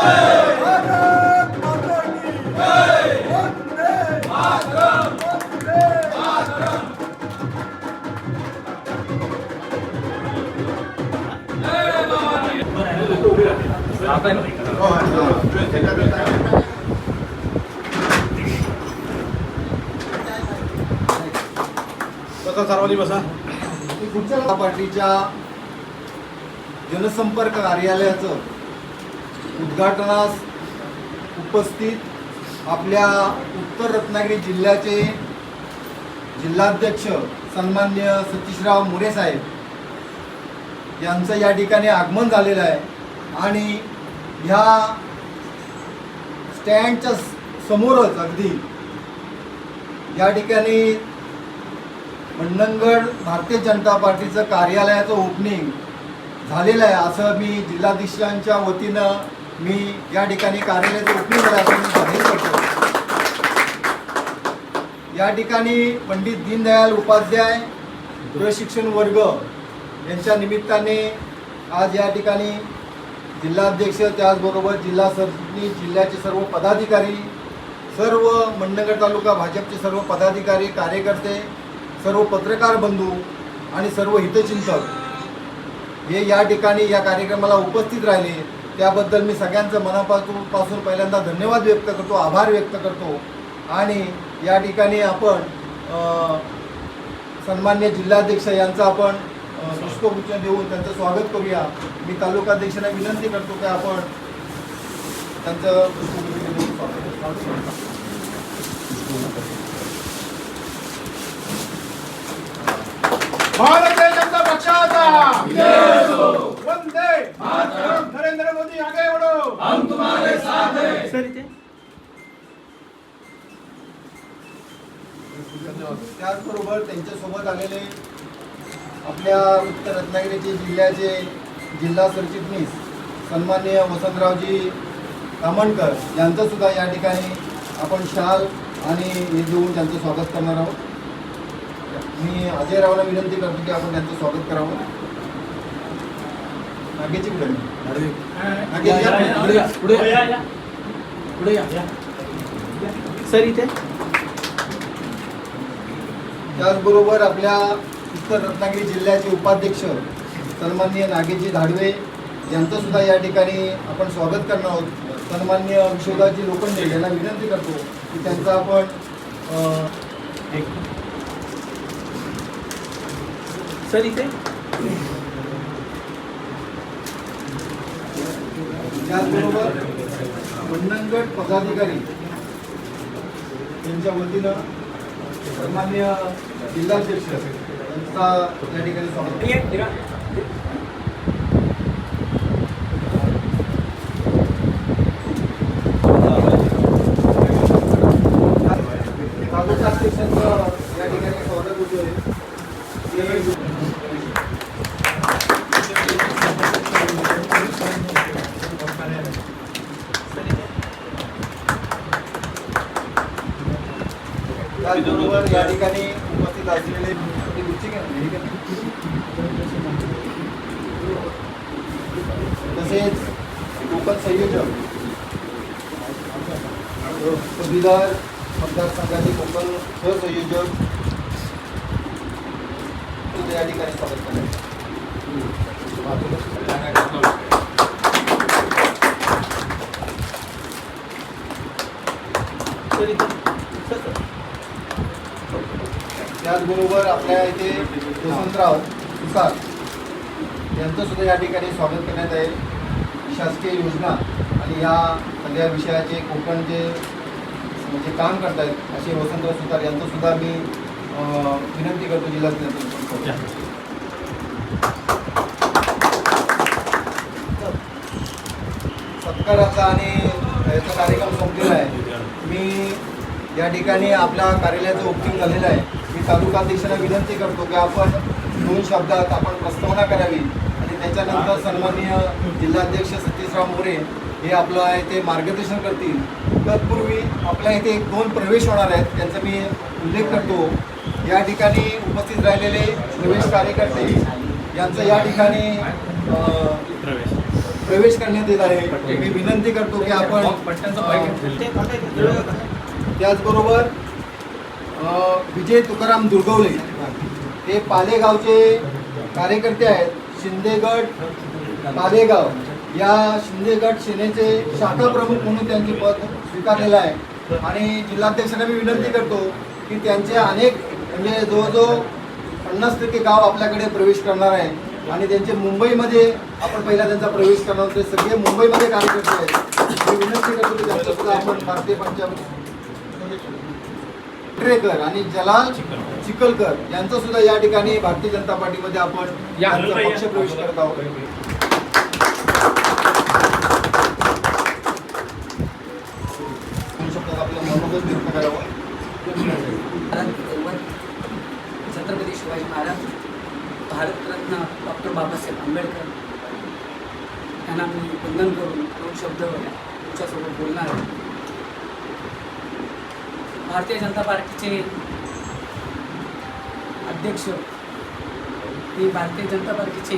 भारत माता की वंदे मातरम, वंदे मातरम। सर्वांनी बसा। जनता पार्टीच्या जनसंपर्क कार्यालयाचं उद्घाटनास उपस्थित आपल्या उत्तर रत्नागिरी जिल्ह्याचे जिल्हाध्यक्ष सन्मान्य सतीशराव मोरे साहेब यांचं या ठिकाणी आगमन झालेलं आहे आणि ह्या स्टँडच्या समोरच अगदी या ठिकाणी मंडणगड भारतीय जनता पार्टीचं कार्यालयाचं ओपनिंग झालेलं आहे असं मी जिल्हाधीशांच्या वतीनं मी या ठिकाणी कार्यालयाचं ओपनिंग झालं असं मी जाहीर करतो। या ठिकाणी पंडित दीनदयाल उपाध्याय प्रशिक्षण वर्ग यांच्या निमित्ताने आज या ठिकाणी जिल्हाध्यक्ष त्याचबरोबर जिल्हा सरचिटणीस जिल्ह्याचे सर्व पदाधिकारी सर्व मंडणगड तालुका भाजपचे सर्व पदाधिकारी कार्यकर्ते सर्व पत्रकार बंधू आणि सर्व हितचिंतक हे या ठिकाणी या कार्यक्रमाला उपस्थित राहिले त्याबद्दल मी सगळ्यांचं मनापासून पहिल्यांदा धन्यवाद व्यक्त करतो, आभार व्यक्त करतो। आणि या ठिकाणी आपण सन्मान्य जिल्हाध्यक्ष यांचं आपण पुष्पगुच्छ देऊन त्यांचं स्वागत करूया। मी तालुकाध्यक्षांना विनंती करतो की आपण त्यांचं पुष्पगुच्छ देऊन स्वागत करूया। भारतीय जनता पक्षाचा वंदे मातरम। नरेंद्र मोदी आगे बढ़ो, हम तुम्हारे साथ हैं। सर इथे त्याचबरोबर त्यांच्यासोबत आलेले आपल्या उत्तर रत्नागिरीचे जिल्ह्याचे जिल्हा सरचिटणीस सन्माननीय वसंतरावजी कामणकर यांचं सुद्धा या ठिकाणी आपण शाल आणि हे देऊन त्यांचं स्वागत करणार आहोत। मी अजय रावला विनंती करतो की आपण त्यांचं स्वागत करावं। नागेची पुढे या सर इथे। त्याचबरोबर आपल्या उत्तर रत्नागिरी जिल्ह्याचे उपाध्यक्ष सन्माननीय नागेशजी धाडवे यांचं सुद्धा या ठिकाणी आपण स्वागत करणार आहोत। सन्माननीय विश्वदासजी लोखंडे यांना विनंती करतो की त्यांचं आपण सर इथे। त्याचबरोबर मंडणगड पदाधिकारी यांच्या वतीनं सन्माननीय जिल्हाध्यक्ष यांचा या ठिकाणी स्वागत। तालुकाध्यक्षांचं या ठिकाणी स्वागत होतोय। त्याचबरोबर या ठिकाणी उपस्थित असलेले तसेच कोकण संयोजक पदवीधर मतदारसंघाचे कोकण सहसंयोजक या ठिकाणी स्वागत करण्यात त्याचबरोबर आपल्या इथे वसंतराव सुसार यांचं सुद्धा या ठिकाणी स्वागत करण्यात आहे। शासकीय योजना आणि या सगळ्या विषयाचे कोकण जे म्हणजे काम करत आहेत असे वसंतराव सुतार यांचं सुद्धा मी विनंती करतो जिल्हाधिकारी। सत्काराचा आणि याचा कार्यक्रम संपलेला आहे। मी या ठिकाणी आपल्या कार्यालयाचं ओपनिंग झालेलं आहे। मी तालुकाध्यक्षांना विनंती करतो की आपण 2 शब्दात आपण प्रस्तावना करावी आणि त्याच्यानंतर सन्माननीय जिल्हाध्यक्ष सतीशराव मोरे हे आपलं आहे ते मार्गदर्शन करतील। तत्पूर्वी आपल्या इथे 2 प्रवेश होणार आहेत त्यांचा मी उल्लेख करतो। या ठिकाणी उपस्थित राहिलेले प्रवेश कार्यकर्ते यांचं या ठिकाणी प्रवेश करण्यात येत आहे. मी विनंती करतो की आपण त्याचबरोबर विजय तुकाराम दुर्गवले हे पालेगावचे कार्यकर्ते आहेत. शिंदेगड पालेगाव या शिंदेगड सेनेचे शाखा प्रमुख म्हणून त्यांचे पद स्वीकारलेलं आहे. आणि जिल्हाध्यक्षांना मी विनंती करतो की त्यांचे अनेक म्हणजे जवळजवळ 50% गाव आपल्याकडे प्रवेश करणार आहे. आणि त्यांचे मुंबईमध्ये आपण पहिला त्यांचा प्रवेश करणार ते सगळे मुंबईमध्ये कार्यकर्ते आहेत. मी विनंती करतो की त्यांचं सुद्धा आपण भारतीय पंचायत ट्रेकर आणि जलाल चिखलकर यांचा सुद्धा या ठिकाणी भारतीय जनता पार्टीमध्ये आपण त्यांचा पक्ष प्रवेश करत आहोत. आपलं मनोगत व्यक्त करावं. छत्रपती शिवाजी महाराज, भारतरत्न डॉक्टर बाबासाहेब आंबेडकर यांना मी वंदन करून 2 शब्द तुमच्यासोबत बोलणार आहे. भारतीय जनता पार्टीचे अध्यक्ष हे भारतीय जनता पार्टीचे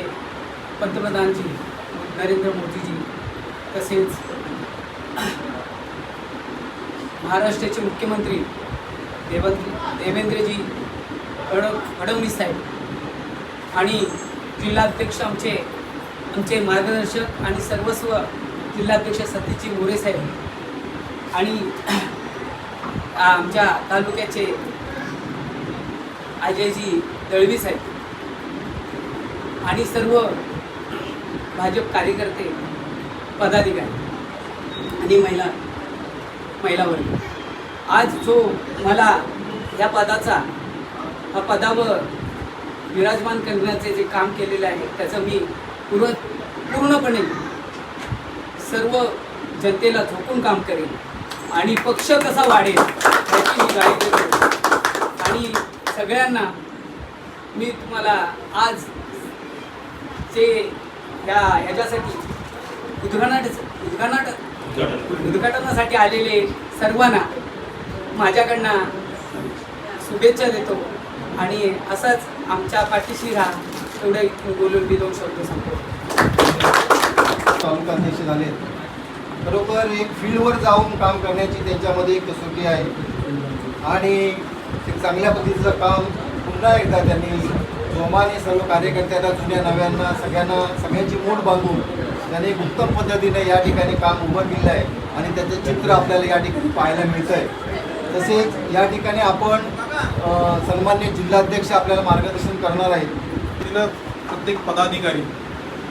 पंतप्रधानजी नरेंद्र मोदीजी तसेच महाराष्ट्राचे मुख्यमंत्री देवेंद्रजी फडणवीस साहेब आणि जिल्हाध्यक्ष आमचे मार्गदर्शक आणि सर्वस्व जिल्हाध्यक्ष सतीशजी मोरे साहेब आणि आमच्या तालुक्याचे अजयजी दळवी साहेब आणि सर्व भाजप कार्यकर्ते पदाधिकारी आणि महिला वर्ग आज जो मला या पदावर विराजमान करण्याचे जे काम केलेले आहे त्याचं मी पूर्णपणे सर्व जनतेला झोकून काम करेन आणि पक्ष कसा वाढेल याची मी गाडी देतो. आणि सगळ्यांना मी तुम्हाला आज जे ह्याच्यासाठी उद्घाटनासाठी आलेले सर्वांना माझ्याकडनं शुभेच्छा देतो आणि असंच आमच्या पाठीशी राहा एवढे बोलून मी 2 शब्द सांगतो. तालुका अध्यक्ष झाले बरोबर एक फील्डवर जाऊन काम करण्याची त्यांच्यामध्ये एक कसोटी आहे आणि एक चांगल्या पद्धतीचं काम पुन्हा एकदा त्यांनी जोमाने सर्व कार्यकर्त्यांना जुन्या नव्यांना सगळ्यांची मूठ बांधून त्यांनी एक उत्तम पद्धतीने या ठिकाणी काम उभं केलं आहे आणि त्याचं चित्र आपल्याला या ठिकाणी पाहायला मिळतं आहे. तसेच या ठिकाणी आपण सन्माननीय जिल्हाध्यक्ष आपल्याला मार्गदर्शन करणार आहेत. तिनं प्रत्येक पदाधिकारी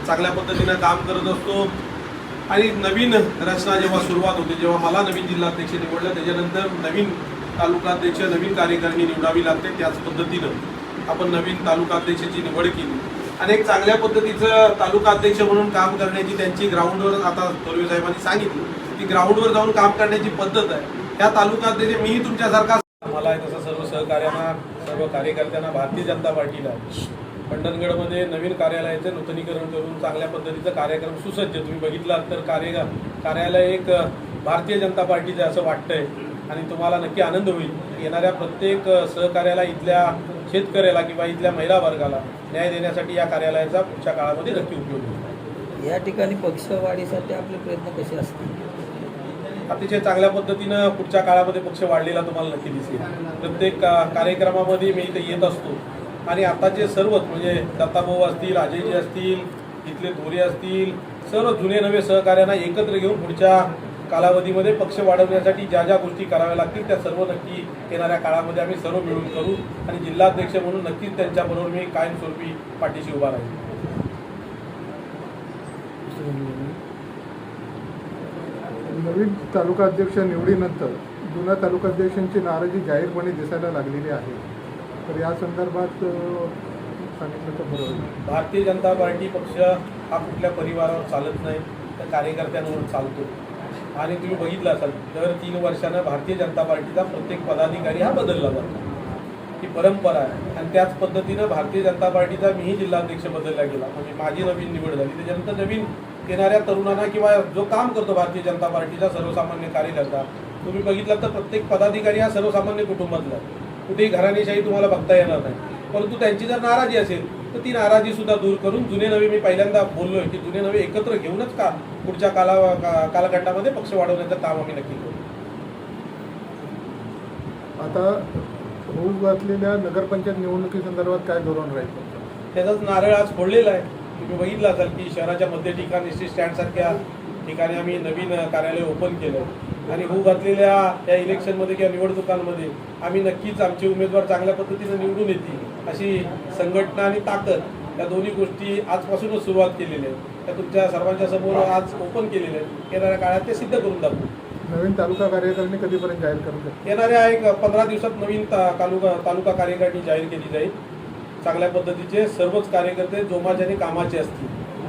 चांगल्या पद्धतीनं काम करत असतो आणि नवीन रचना जेव्हा सुरुवात होते जेव्हा मला नवीन जिल्हाध्यक्ष निवडलं त्याच्यानंतर नवीन तालुकाध्यक्ष नवीन कार्यकारिणी निवडावी लागते. त्याच पद्धतीनं आपण नवीन तालुकाध्यक्षाची निवड केली आणि एक चांगल्या पद्धतीचं तालुकाध्यक्ष म्हणून काम करण्याची त्यांची ग्राउंडवर आता तोरवे साहेबांनी सांगितलं की ग्राउंडवर जाऊन काम करण्याची पद्धत आहे. त्या तालुकाध्यक्ष मीही तुमच्यासारखा मला आहे तसं सर्व सहकार्यांना सर्व कार्यकर्त्यांना भारतीय जनता पार्टीला मंडणगडमध्ये नवीन कार्यालयाचं नूतनीकरण करून चांगल्या पद्धतीचा कार्यक्रम सुसज्ज तुम्ही बघितलात तर कार्यालय एक भारतीय जनता पार्टीचं असं वाटतंय आणि तुम्हाला नक्की आनंद होईल. येणाऱ्या प्रत्येक सहकार्याला इथल्या शेतकऱ्याला किंवा इथल्या महिला वर्गाला न्याय देण्यासाठी या कार्यालयाचा पुढच्या काळामध्ये नक्की उपयोग होईल. या ठिकाणी पक्षवाढीसाठी आपले प्रयत्न कसे असतील? अतिशय चांगल्या पद्धतीनं पुढच्या काळामध्ये पक्ष वाढलेला तुम्हाला नक्की दिसेल. प्रत्येक कार्यक्रमामध्ये मी इथे येत असतो आणि आताचे सर्वच म्हणजे दत्ताभाऊ असतील अजयजी असतील इथले धोरे असतील सर्व जुने नवे सहकार्यांना एकत्र घेऊन पुढच्या कालावधीमध्ये पक्ष वाढवण्यासाठी ज्या ज्या गोष्टी कराव्या लागतील त्या सर्व नक्की येणाऱ्या काळामध्ये आम्ही सर्व मिळून करू आणि जिल्हाध्यक्ष म्हणून नक्कीच त्यांच्याबरोबर मी कायमस्वरूपी पाठीशी उभा राहील. नवीन तालुकाध्यक्ष निवडीनंतर जुन्या तालुकाध्यक्षांची नाराजी जाहीरपणे दिसायला लागलेली आहे. तर या संदर्भात सांगितलं तर बरोबर. भारतीय जनता पार्टी पक्ष हा कुठल्या परिवारावर चालत नाही तर कार्यकर्त्यांवर चालतो आणि तुम्ही बघितलं असाल दर 3 वर्षानं भारतीय जनता पार्टीचा प्रत्येक पदाधिकारी हा बदलला जातो. ही परंपरा आहे आणि त्याच पद्धतीनं भारतीय जनता पार्टीचा मीही जिल्हाध्यक्ष बदलला गेला म्हणजे माझी नवीन निवड झाली. त्याच्यानंतर नवीन येणाऱ्या तरुणांना किंवा जो काम करतो भारतीय जनता पार्टीचा सर्वसामान्य कार्यकर्ता तुम्ही बघितलं तर प्रत्येक पदाधिकारी हा सर्वसामान्य कुटुंबातला आहे. कुठेही घराणेशाही तुम्हाला बघता येणार नाही. परंतु त्यांची जर नाराजी असेल तर ती नाराजी सुद्धा दूर करून जुने नवे, मी पहिल्यांदा बोललोय की जुने नवे एकत्र घेऊनच का पुढच्या कालखंडामध्ये पक्ष वाढवण्याचं काम आम्ही नक्की करू. आता होऊ घातलेल्या नगरपंचायत निवडणुकीसंदर्भात काय धोरण राहील तुमचं? त्याचाच नारळ आज फोडलेला आहे. तुम्ही बघितलं असाल की शहराच्या मध्य ठिकाणी एस टी स्टँडसारख्या ठिकाणी आम्ही नवीन कार्यालय ओपन केलं आणि होऊ घातलेल्या या इलेक्शनमध्ये किंवा निवडणुकांमध्ये आम्ही नक्कीच आमचे उमेदवार चांगल्या पद्धतीने निवडून येतील अशी संघटना आणि ताकद या दोन्ही गोष्टी आजपासूनच सुरुवात केलेल्या आहेत. त्या तुमच्या सर्वांच्या समोर आज ओपन केलेल्या आहेत. येणाऱ्या काळात ते सिद्ध करून दाखवू. नवीन तालुका कार्यकारिणी कधीपर्यंत जाहीर करू शकतो? येणाऱ्या एक 15 दिवसात नवीन तालुका कार्यकारिणी जाहीर केली जाईल. चांगल्या पद्धतीचे सर्वच कार्यकर्ते जोमाच्याने कामाचे असतील.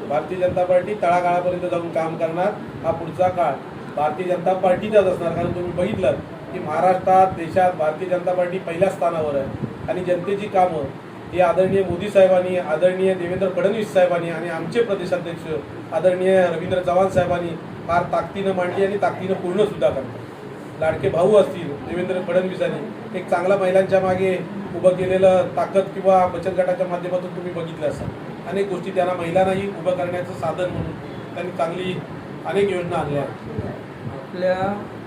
भारतीय जनता पार्टी तळागाळापर्यंत जाऊन काम करणार. हा पुढचा काळ भारतीय जनता पार्टीचाच असणार. कारण तुम्ही बघितलं की महाराष्ट्रात, देशात भारतीय जनता पार्टी पहिल्या स्थानावर आहे आणि जनतेची कामं ही आदरणीय मोदी साहेबांनी, आदरणीय देवेंद्र फडणवीस साहेबांनी आणि आमचे प्रदेशाध्यक्ष आदरणीय रवींद्र चव्हाण साहेबांनी फार ताकदीनं मांडली आणि ताकदीनं पूर्ण सुद्धा करतात. लाडके भाऊ असतील देवेंद्र फडणवीसांनी एक चांगला महिलांच्या मागे उभं केलेलं ताकद किंवा बचत गटाच्या माध्यमातून तुम्ही बघितलं असाल. अनेक गोष्टी त्यांना महिलांनाही उभं करण्याचं साधन म्हणून त्यांनी चांगली अनेक योजना आणल्या आहेत. आपल्या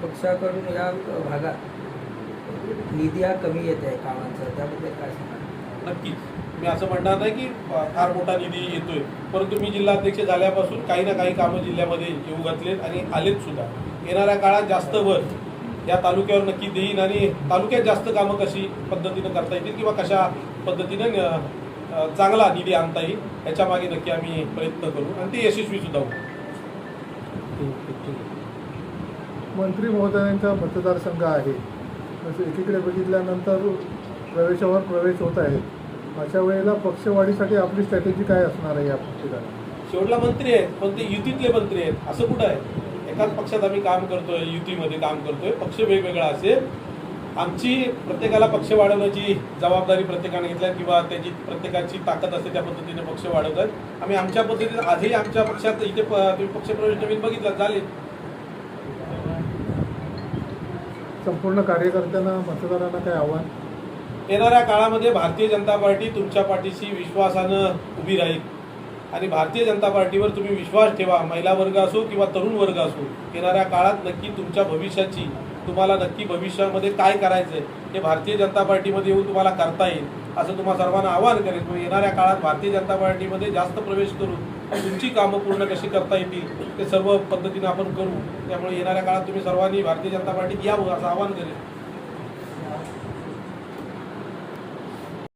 पक्षाकडून या भागात निधी हा कमी येत आहे कामांचा, त्याबद्दल काय सांगा? नक्कीच मी असं म्हणणार नाही की फार मोठा निधी येतोय, परंतु मी जिल्हाध्यक्ष झाल्यापासून काही ना काही कामं जिल्ह्यामध्ये येऊ घातलेत आणि आलेत सुद्धा. येणाऱ्या काळात जास्त भर या तालुक्यावर नक्की देईन आणि तालुक्यात जास्त कामं कशी पद्धतीनं करता येतील किंवा कशा पद्धतीनं चांगला निधी आणता येईल याच्या मागे नक्की आम्ही प्रयत्न करू आणि ते यशस्वी सुद्धा होऊ. मंत्री महोदयांचा मतदारसंघ आहे, जसं एकीकडे बघितल्यानंतर प्रवेशावर प्रवेश होत आहेत. अशा वेळेला पक्षवाढीसाठी आपली स्ट्रॅटेजी काय असणार आहे या ठिकाणी? शेवटला मंत्री आहेत पण ते युतीतले मंत्री आहेत असं कुठं आहे? एकाच पक्षात आम्ही काम करतोय, युतीमध्ये काम करतोय. पक्ष वेगवेगळा असेल. आमची प्रत्येकाला पक्ष वाढवण्याची जबाबदारी प्रत्येकाने घेतल्या किंवा त्याची प्रत्येकाची ताकद असते त्या पद्धतीने पक्ष वाढवतात. आम्ही आमच्या पद्धतीने आधी आमच्या पक्षात इथे तुम्ही पक्षप्रवेश नवीन बघितला झाले. संपूर्ण कार्यकर्त्यांना, मतदारांना काय आव्हान? येणाऱ्या काळामध्ये भारतीय जनता पार्टी तुमच्या पाठीशी विश्वासानं उभी राहील आणि भारतीय जनता पार्टीवर तुम्ही विश्वास ठेवा. महिला वर्ग असो किंवा तरुण वर्ग असो, येणाऱ्या काळात नक्की तुमच्या भविष्याची, तुम्हाला नक्की भविष्यामध्ये काय करायचं आहे हे भारतीय जनता पार्टीमध्ये येऊन तुम्हाला करता येईल असं तुम्हा सर्वांना आवाहन करेन. तुम्ही येणाऱ्या काळात भारतीय जनता पार्टीमध्ये जास्त प्रवेश करून तुमची कामं पूर्ण कशी करता येतील ते सर्व पद्धतीने आपण करू. त्यामुळे येणाऱ्या काळात तुम्ही सर्वांनी भारतीय जनता पार्टीत यावं असं आवाहन करेन.